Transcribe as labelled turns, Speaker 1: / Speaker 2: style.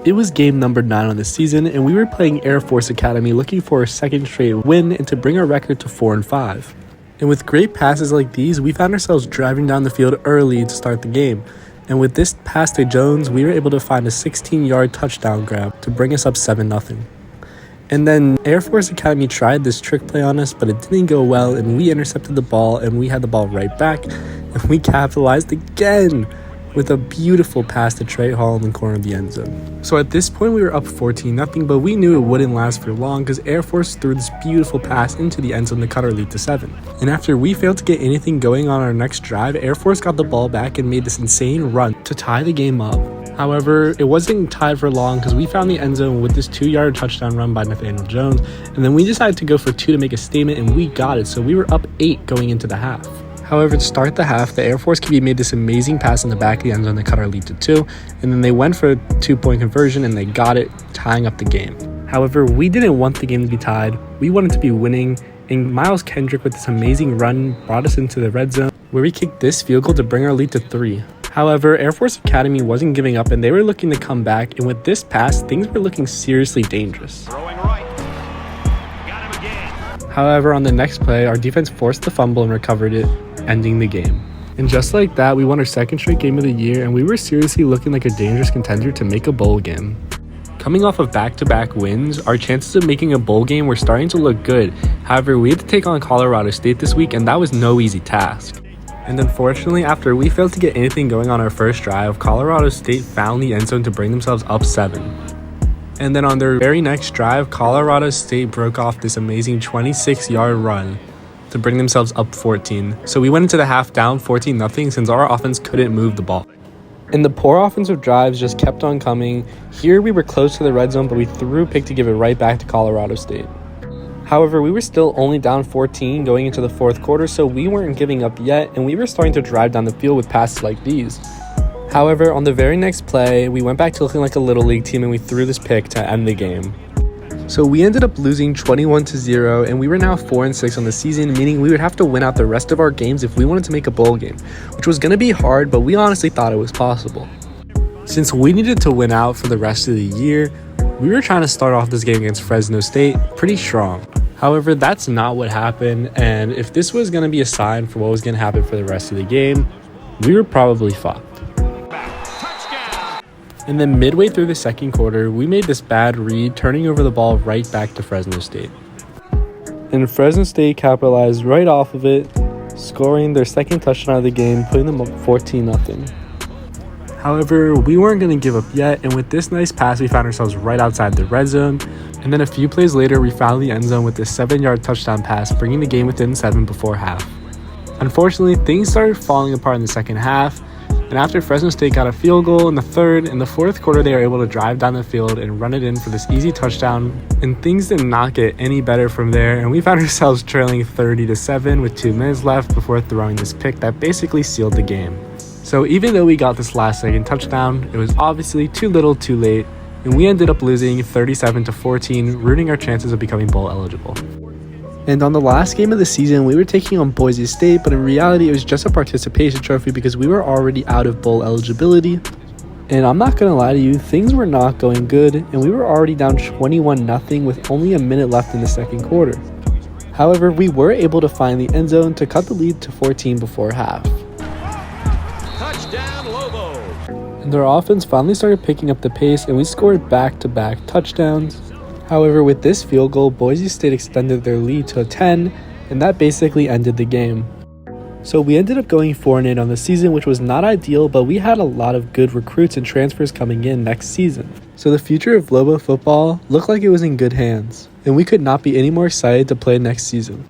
Speaker 1: It was game number 9 on the season, and we were playing Air Force Academy looking for a second straight win and to bring our record to 4-5. And with great passes like these, we found ourselves driving down the field early to start the game. And with this pass to Jones, we were able to find a 16-yard touchdown grab to bring us up 7-0. And then Air Force Academy tried this trick play on us, but it didn't go well, and we intercepted the ball, and we had the ball right back, and we capitalized again with a beautiful pass to Trey Hall in the corner of the end zone. So at this point, we were up 14-0, but we knew it wouldn't last for long because Air Force threw this beautiful pass into the end zone to cut our lead to 7. And after we failed to get anything going on our next drive, Air Force got the ball back and made this insane run to tie the game up. However, it wasn't tied for long because we found the end zone with this 2-yard touchdown run by Nathaniel Jones, and then we decided to go for 2 to make a statement, and we got it, so we were up 8 going into the half. However, to start the half, the Air Force QB made this amazing pass in the back of the end zone that cut our lead to 2, and then they went for a 2-point conversion and they got it, tying up the game. However, we didn't want the game to be tied. We wanted to be winning, and Miles Kendrick with this amazing run brought us into the red zone where we kicked this field goal to bring our lead to 3. However, Air Force Academy wasn't giving up and they were looking to come back, and with this pass, things were looking seriously dangerous.
Speaker 2: Throwing right. Got him again.
Speaker 1: However, on the next play, our defense forced the fumble and recovered it, ending the game. And just like that, we won our second straight game of the year, and we were seriously looking like a dangerous contender to make a bowl game. Coming off of back-to-back wins, our chances of making a bowl game were starting to look good. However, we had to take on Colorado State this week, and that was no easy task. And unfortunately, after we failed to get anything going on our first drive, Colorado State found the end zone to bring themselves up 7. And then on their very next drive, Colorado State broke off this amazing 26-yard run to bring themselves up 14. So we went into the half down 14-0 since our offense couldn't move the ball. And the poor offensive drives just kept on coming. Here we were close to the red zone, but we threw a pick to give it right back to Colorado State. However, we were still only down 14 going into the fourth quarter, so we weren't giving up yet, and we were starting to drive down the field with passes like these. However, on the very next play, we went back to looking like a little league team and we threw this pick to end the game. So we ended up losing 21-0, and we were now 4-6 on the season, meaning we would have to win out the rest of our games if we wanted to make a bowl game, which was going to be hard, but we honestly thought it was possible. Since we needed to win out for the rest of the year, we were trying to start off this game against Fresno State pretty strong. However, that's not what happened, and if this was going to be a sign for what was going to happen for the rest of the game, we were probably fucked. And then midway through the second quarter, we made this bad read, turning over the ball right back to Fresno State. And Fresno State capitalized right off of it, scoring their second touchdown of the game, putting them up 14-0. However, we weren't going to give up yet, and with this nice pass, we found ourselves right outside the red zone. And then a few plays later, we found the end zone with this 7-yard touchdown pass, bringing the game within 7 before half. Unfortunately, things started falling apart in the second half, and after Fresno State got a field goal in the third, in the fourth quarter, they were able to drive down the field and run it in for this easy touchdown, and things did not get any better from there, and we found ourselves trailing 30-7 with 2 minutes left before throwing this pick that basically sealed the game. So even though we got this last second touchdown, it was obviously too little too late, and we ended up losing 37-14, ruining our chances of becoming bowl eligible. And on the last game of the season, we were taking on Boise State, but in reality, it was just a participation trophy because we were already out of bowl eligibility. And I'm not going to lie to you, things were not going good, and we were already down 21-0 with only a minute left in the second quarter. However, we were able to find the end zone to cut the lead to 14 before half.
Speaker 2: Touchdown, Lobos!
Speaker 1: And their offense finally started picking up the pace, and we scored back-to-back touchdowns. However, with this field goal, Boise State extended their lead to 10, and that basically ended the game. So we ended up going 4-8 on the season, which was not ideal, but we had a lot of good recruits and transfers coming in next season. So the future of Lobo football looked like it was in good hands, and we could not be any more excited to play next season.